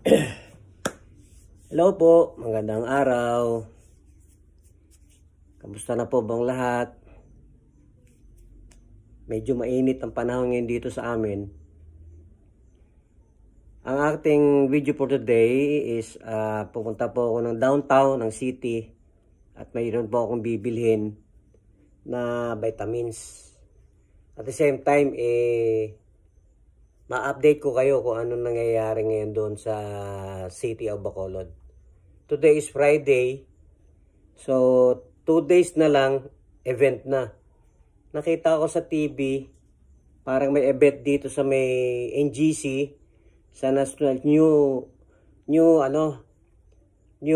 Hello po, magandang araw. Kamusta na po bang lahat? Medyo mainit ang panahon ngayon dito sa amin. Ang ating video for today is pupunta po ako ng downtown ng city at mayroon po akong bibilhin na vitamins. At the same time, ma-update ko kayo kung ano nangyayari ngayon doon sa city of Bacolod. Today is Friday. So, 2 days na lang, event na. Nakita ko sa TV, parang may event dito sa may NGC, sa National New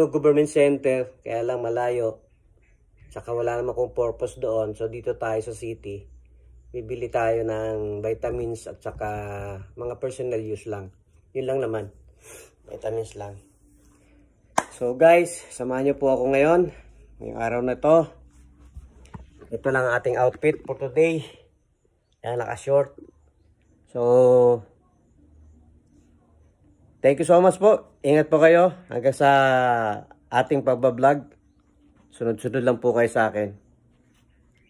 Government Center, kaya lang malayo. Tsaka wala naman akong purpose doon. So, dito tayo sa city. Bibili tayo ng vitamins at saka mga personal use lang. Yun lang naman. Vitamins lang. So guys, samahan niyo po ako ngayon. Ngayong araw na to. Ito lang ang ating outfit for today. Yan, naka-short. So, thank you so much po. Ingat po kayo hanggang sa ating pagbablog. Sunod-sunod lang po kayo sa akin.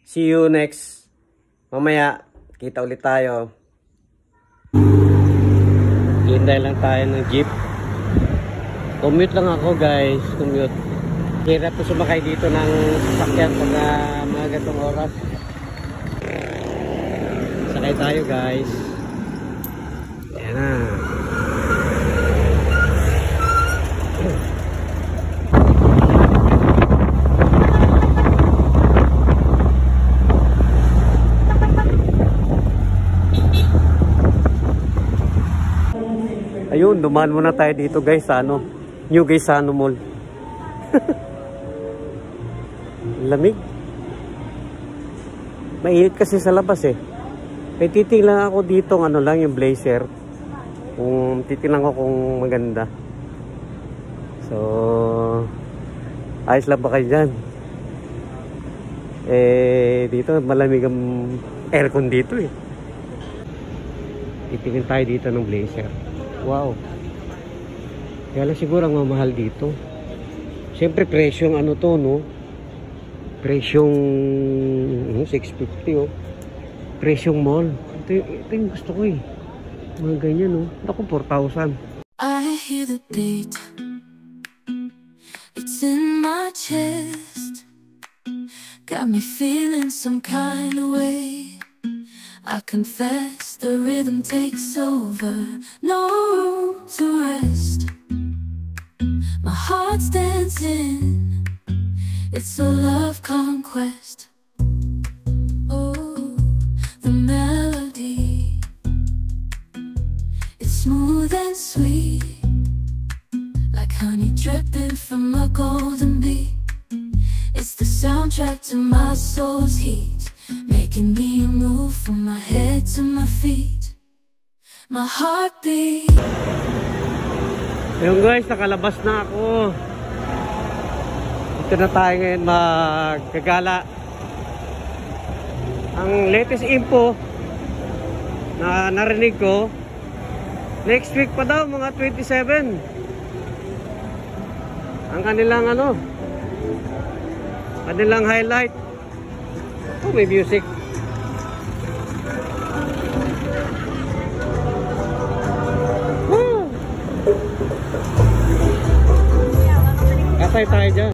See you next. Mamaya, kita ulit tayo. Hintay lang tayo ng jeep. Commute lang ako guys, commute. Hirap po sumakay dito ng sasakyan pag mga gatong oras. Sakay tayo guys. Ayan na. Ayun, dumaan muna tayo dito guys sa New Gaisano Mall. Lamig. Mainit kasi sa labas eh. May titingnan ako dito yung blazer. Kung titingnan ko kung maganda. So, ayos lang ba kayo dyan? Dito malamig ang aircon dito eh. Titingin tayo dito ng blazer. Wow. Kaya lang siguro ang mamahal dito. Siyempre presyong to, no? Presyong 650, oh. Presyong mall. Ito yung gusto ko eh. Mga ganyan, no? Ako 4,000. I hear the beat. It's in my chest. Got me feeling some kind of way. I confess the rhythm takes over. No room to rest. My heart's dancing. It's a love conquest. Oh, the melody. It's smooth and sweet, like honey dripping from a golden bee. It's the soundtrack to my soul's heat, making me move from my head to my feet. My heartbeat. Ayun guys, nakalabas na ako. Dito na tayo ngayon magkagala. Ang latest info na narinig ko, next week pa daw mga 27 ang kanilang highlight. Oh, may music. Woo! Kasay tayo dyan.